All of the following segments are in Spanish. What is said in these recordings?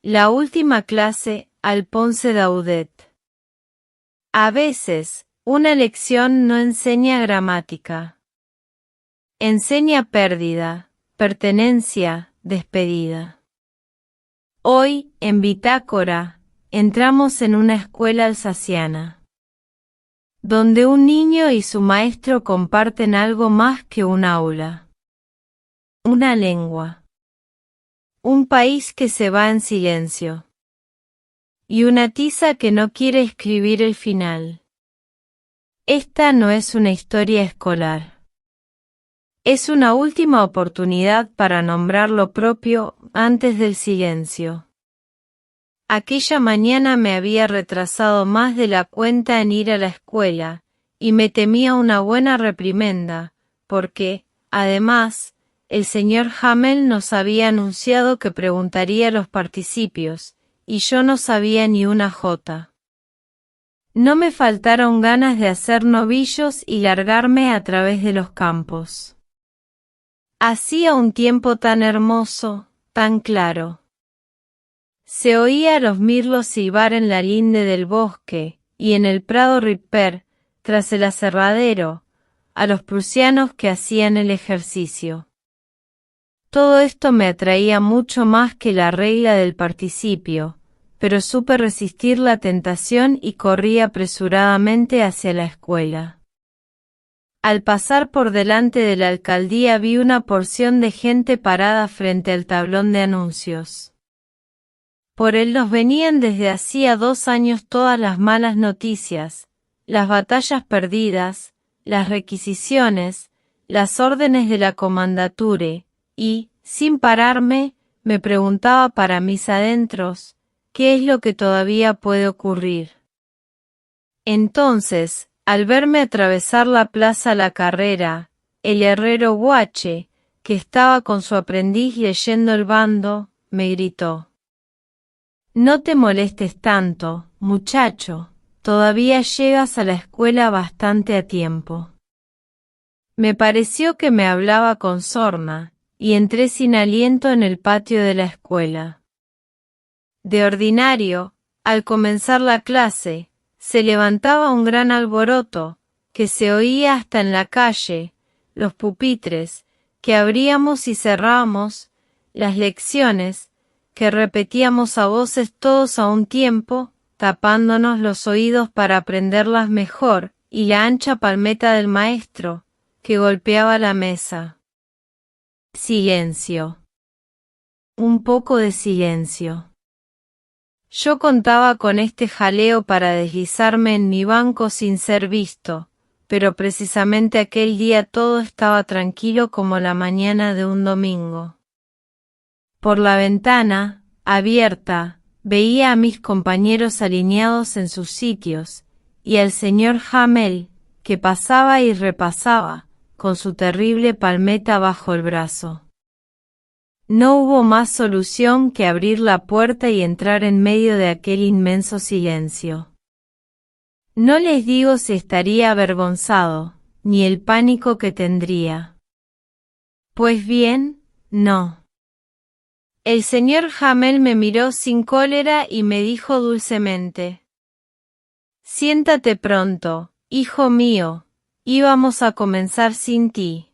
La última clase, Alphonse Daudet. A veces, una lección no enseña gramática. Enseña pérdida, pertenencia, despedida. Hoy, en Bitácora, entramos en una escuela alsaciana, donde un niño y su maestro comparten algo más que un aula. Una lengua. Un país que se va en silencio. Y una tiza que no quiere escribir el final. Esta no es una historia escolar. Es una última oportunidad para nombrar lo propio antes del silencio. Aquella mañana me había retrasado más de la cuenta en ir a la escuela, y me temía una buena reprimenda, porque, además, el señor Hamel nos había anunciado que preguntaría los participios, y yo no sabía ni una jota. No me faltaron ganas de hacer novillos y largarme a través de los campos. Hacía un tiempo tan hermoso, tan claro. Se oía a los mirlos silbar en la linde del bosque, y en el prado Ripper, tras el aserradero, a los prusianos que hacían el ejercicio. Todo esto me atraía mucho más que la regla del participio, pero supe resistir la tentación y corrí apresuradamente hacia la escuela. Al pasar por delante de la alcaldía vi una porción de gente parada frente al tablón de anuncios. Por él nos venían desde hacía 2 años todas las malas noticias, las batallas perdidas, las requisiciones, las órdenes de la comandature, y, sin pararme, me preguntaba para mis adentros, ¿qué es lo que todavía puede ocurrir? Entonces, al verme atravesar la plaza La Carrera, el herrero Guache, que estaba con su aprendiz leyendo el bando, me gritó: «No te molestes tanto, muchacho, todavía llegas a la escuela bastante a tiempo». Me pareció que me hablaba con sorna, y entré sin aliento en el patio de la escuela. De ordinario, al comenzar la clase, se levantaba un gran alboroto, que se oía hasta en la calle, los pupitres, que abríamos y cerrábamos, las lecciones, que repetíamos a voces todos a un tiempo, tapándonos los oídos para aprenderlas mejor, y la ancha palmeta del maestro, que golpeaba la mesa. Silencio. Un poco de silencio. Yo contaba con este jaleo para deslizarme en mi banco sin ser visto, pero precisamente aquel día todo estaba tranquilo como la mañana de un domingo. Por la ventana, abierta, veía a mis compañeros alineados en sus sitios, y al señor Hamel, que pasaba y repasaba, con su terrible palmeta bajo el brazo. No hubo más solución que abrir la puerta y entrar en medio de aquel inmenso silencio. No les digo si estaría avergonzado, ni el pánico que tendría. Pues bien, no. El señor Hamel me miró sin cólera y me dijo dulcemente: «Siéntate pronto, hijo mío, íbamos a comenzar sin ti».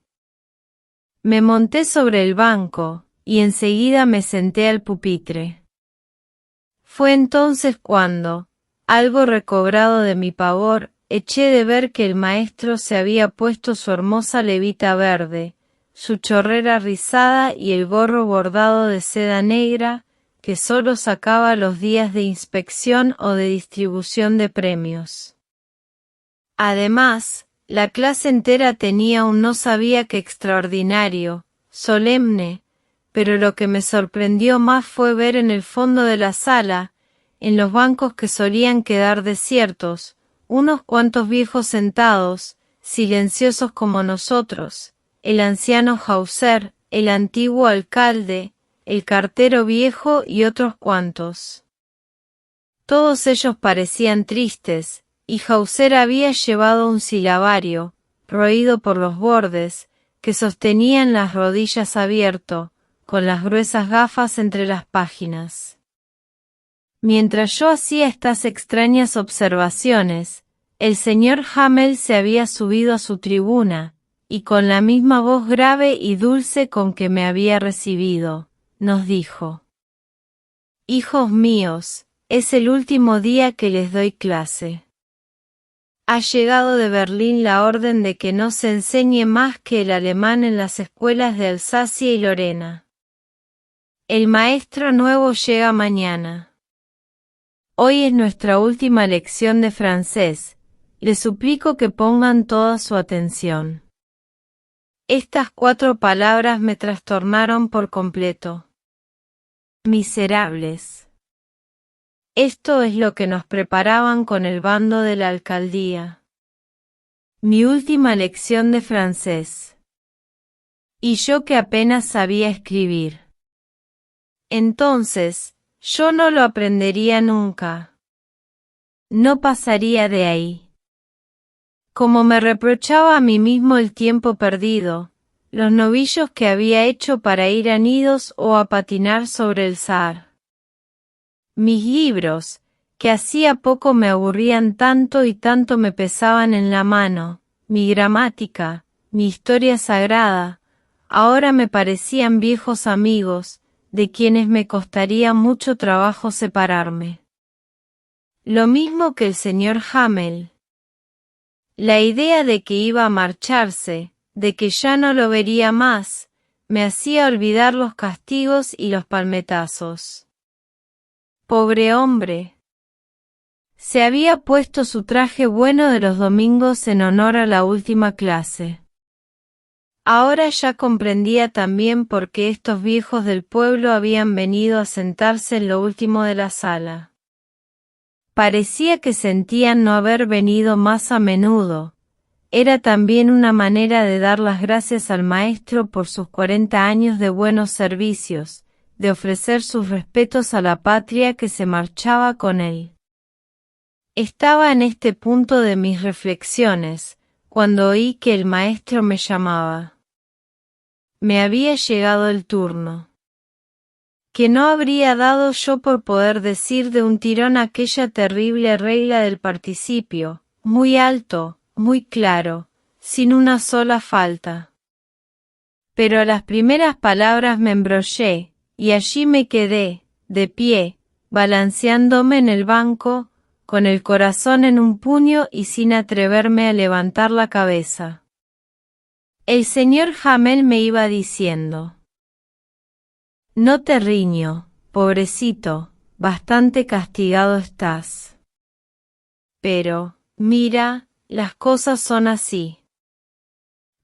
Me monté sobre el banco, y enseguida me senté al pupitre. Fue entonces cuando, algo recobrado de mi pavor, eché de ver que el maestro se había puesto su hermosa levita verde, su chorrera rizada y el gorro bordado de seda negra, que sólo sacaba los días de inspección o de distribución de premios. Además, la clase entera tenía un no sabía qué extraordinario, solemne, pero lo que me sorprendió más fue ver en el fondo de la sala, en los bancos que solían quedar desiertos, unos cuantos viejos sentados, silenciosos como nosotros, el anciano Hauser, el antiguo alcalde, el cartero viejo y otros cuantos. Todos ellos parecían tristes, y Hauser había llevado un silabario, roído por los bordes, que sostenía en las rodillas abierto, con las gruesas gafas entre las páginas. Mientras yo hacía estas extrañas observaciones, el señor Hamel se había subido a su tribuna, y con la misma voz grave y dulce con que me había recibido, nos dijo: «Hijos míos, es el último día que les doy clase. Ha llegado de Berlín la orden de que no se enseñe más que el alemán en las escuelas de Alsacia y Lorena. El maestro nuevo llega mañana. Hoy es nuestra última lección de francés. Les suplico que pongan toda su atención». Estas 4 palabras me trastornaron por completo. Miserables. Esto es lo que nos preparaban con el bando de la alcaldía. Mi última lección de francés. Y yo que apenas sabía escribir. Entonces, yo no lo aprendería nunca. No pasaría de ahí. Como me reprochaba a mí mismo el tiempo perdido, los novillos que había hecho para ir a nidos o a patinar sobre el Saar. Mis libros, que hacía poco me aburrían tanto y tanto me pesaban en la mano, mi gramática, mi historia sagrada, ahora me parecían viejos amigos, de quienes me costaría mucho trabajo separarme. Lo mismo que el señor Hamel. La idea de que iba a marcharse, de que ya no lo vería más, me hacía olvidar los castigos y los palmetazos. Pobre hombre. Se había puesto su traje bueno de los domingos en honor a la última clase. Ahora ya comprendía también por qué estos viejos del pueblo habían venido a sentarse en lo último de la sala. Parecía que sentían no haber venido más a menudo. Era también una manera de dar las gracias al maestro por sus 40 años de buenos servicios, de ofrecer sus respetos a la patria que se marchaba con él. Estaba en este punto de mis reflexiones, cuando oí que el maestro me llamaba. Me había llegado el turno. Que no habría dado yo por poder decir de un tirón aquella terrible regla del participio, muy alto, muy claro, sin una sola falta. Pero a las primeras palabras me embrollé, y allí me quedé, de pie, balanceándome en el banco, con el corazón en un puño y sin atreverme a levantar la cabeza. El señor Hamel me iba diciendo: «No te riño, pobrecito, bastante castigado estás. Pero, mira, las cosas son así.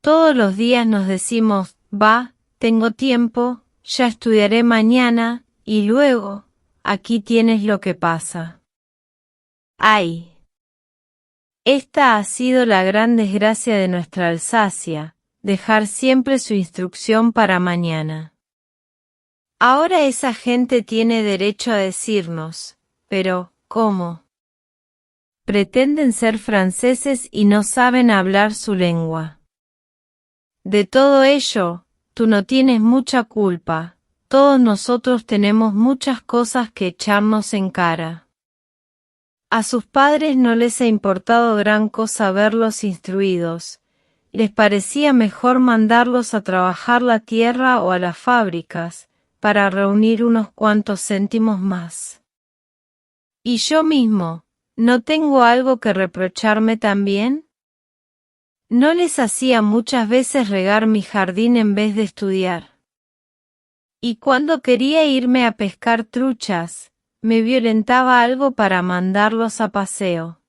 Todos los días nos decimos, va, tengo tiempo, ya estudiaré mañana, y luego, aquí tienes lo que pasa. ¡Ay! Esta ha sido la gran desgracia de nuestra Alsacia, dejar siempre su instrucción para mañana. Ahora esa gente tiene derecho a decirnos, pero, ¿cómo? Pretenden ser franceses y no saben hablar su lengua. De todo ello, tú no tienes mucha culpa, todos nosotros tenemos muchas cosas que echarnos en cara. A sus padres no les ha importado gran cosa verlos instruidos, les parecía mejor mandarlos a trabajar la tierra o a las fábricas, para reunir unos cuantos céntimos más. ¿Y yo mismo, no tengo algo que reprocharme también? ¿No les hacía muchas veces regar mi jardín en vez de estudiar? Y cuando quería irme a pescar truchas, me violentaba algo para mandarlos a paseo.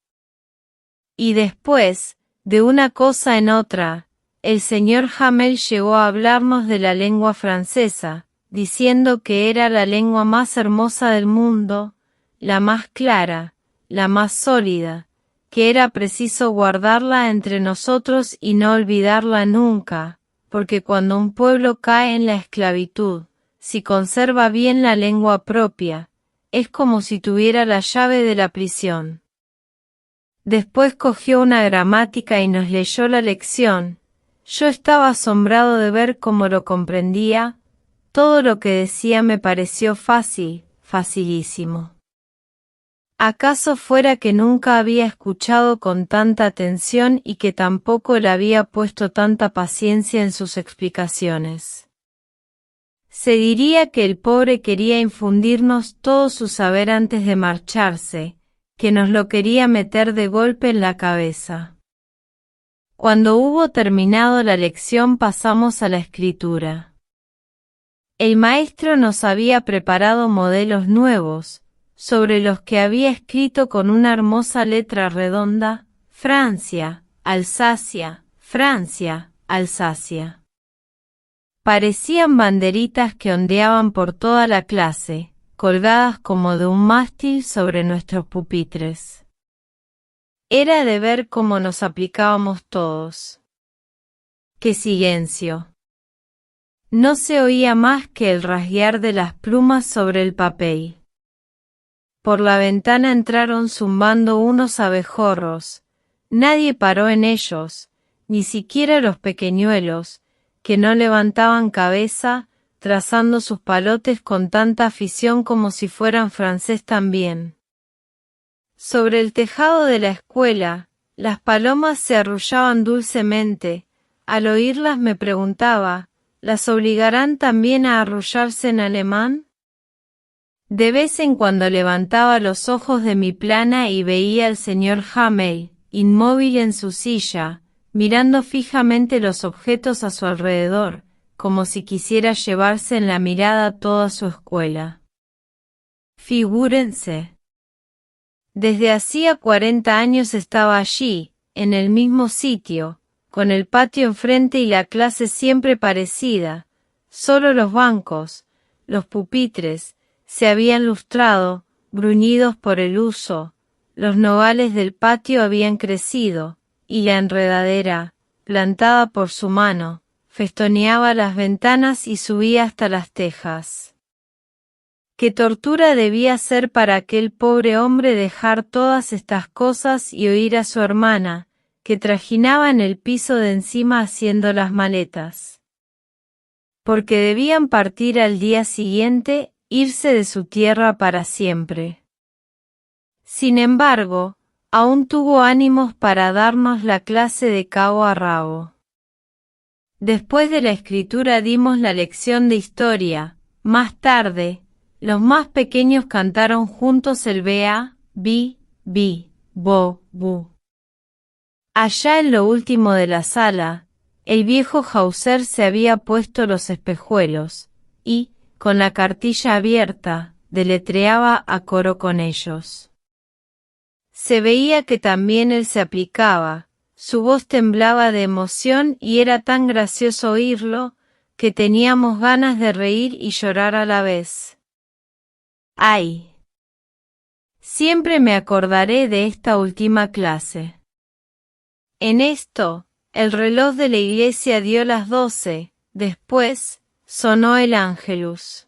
Y después, de una cosa en otra, el señor Hamel llegó a hablarnos de la lengua francesa, diciendo que era la lengua más hermosa del mundo, la más clara, la más sólida, que era preciso guardarla entre nosotros y no olvidarla nunca, porque cuando un pueblo cae en la esclavitud, si conserva bien la lengua propia, es como si tuviera la llave de la prisión. Después cogió una gramática y nos leyó la lección. Yo estaba asombrado de ver cómo lo comprendía. Todo lo que decía me pareció fácil, facilísimo. ¿Acaso fuera que nunca había escuchado con tanta atención y que tampoco le había puesto tanta paciencia en sus explicaciones? Se diría que el pobre quería infundirnos todo su saber antes de marcharse, que nos lo quería meter de golpe en la cabeza. Cuando hubo terminado la lección pasamos a la escritura. El maestro nos había preparado modelos nuevos, sobre los que había escrito con una hermosa letra redonda, Francia, Alsacia, Francia, Alsacia. Parecían banderitas que ondeaban por toda la clase, colgadas como de un mástil sobre nuestros pupitres. Era de ver cómo nos aplicábamos todos. ¡Qué silencio! No se oía más que el rasguear de las plumas sobre el papel. Por la ventana entraron zumbando unos abejorros. Nadie paró en ellos, ni siquiera los pequeñuelos, que no levantaban cabeza, trazando sus palotes con tanta afición como si fueran francés también. Sobre el tejado de la escuela, las palomas se arrullaban dulcemente. Al oírlas me preguntaba, ¿las obligarán también a arrullarse en alemán? De vez en cuando levantaba los ojos de mi plana y veía al señor Hamel, inmóvil en su silla, mirando fijamente los objetos a su alrededor, como si quisiera llevarse en la mirada toda su escuela. Figúrense. Desde hacía 40 años estaba allí, en el mismo sitio, con el patio enfrente y la clase siempre parecida, solo los bancos, los pupitres, se habían lustrado, bruñidos por el uso, los nogales del patio habían crecido, y la enredadera, plantada por su mano, festoneaba las ventanas y subía hasta las tejas. Qué tortura debía ser para aquel pobre hombre dejar todas estas cosas y oír a su hermana, que trajinaba en el piso de encima haciendo las maletas. Porque debían partir al día siguiente, irse de su tierra para siempre. Sin embargo, aún tuvo ánimos para darnos la clase de cabo a rabo. Después de la escritura dimos la lección de historia. Más tarde, los más pequeños cantaron juntos el bea, bi, bo, bu. Allá en lo último de la sala, el viejo Hauser se había puesto los espejuelos, y, con la cartilla abierta, deletreaba a coro con ellos. Se veía que también él se aplicaba, su voz temblaba de emoción y era tan gracioso oírlo, que teníamos ganas de reír y llorar a la vez. ¡Ay! Siempre me acordaré de esta última clase. En esto, el reloj de la iglesia dio las 12, después, sonó el Ángelus.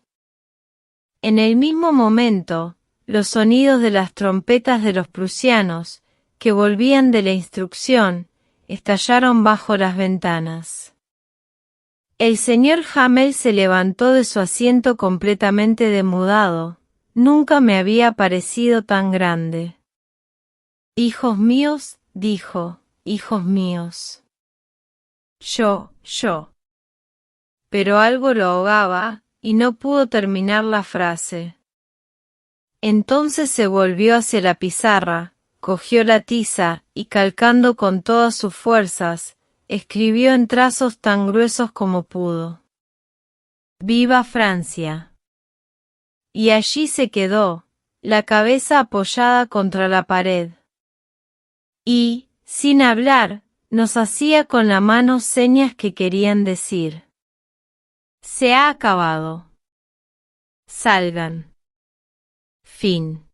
En el mismo momento, los sonidos de las trompetas de los prusianos, que volvían de la instrucción, estallaron bajo las ventanas. El señor Hamel se levantó de su asiento completamente demudado. Nunca me había parecido tan grande. «Hijos míos», dijo, «hijos míos». Yo. Pero algo lo ahogaba, y no pudo terminar la frase. Entonces se volvió hacia la pizarra, cogió la tiza, y calcando con todas sus fuerzas, escribió en trazos tan gruesos como pudo. «Viva Francia». Y allí se quedó, la cabeza apoyada contra la pared. Y, sin hablar, nos hacía con la mano señas que querían decir: «Se ha acabado. Salgan». Fin.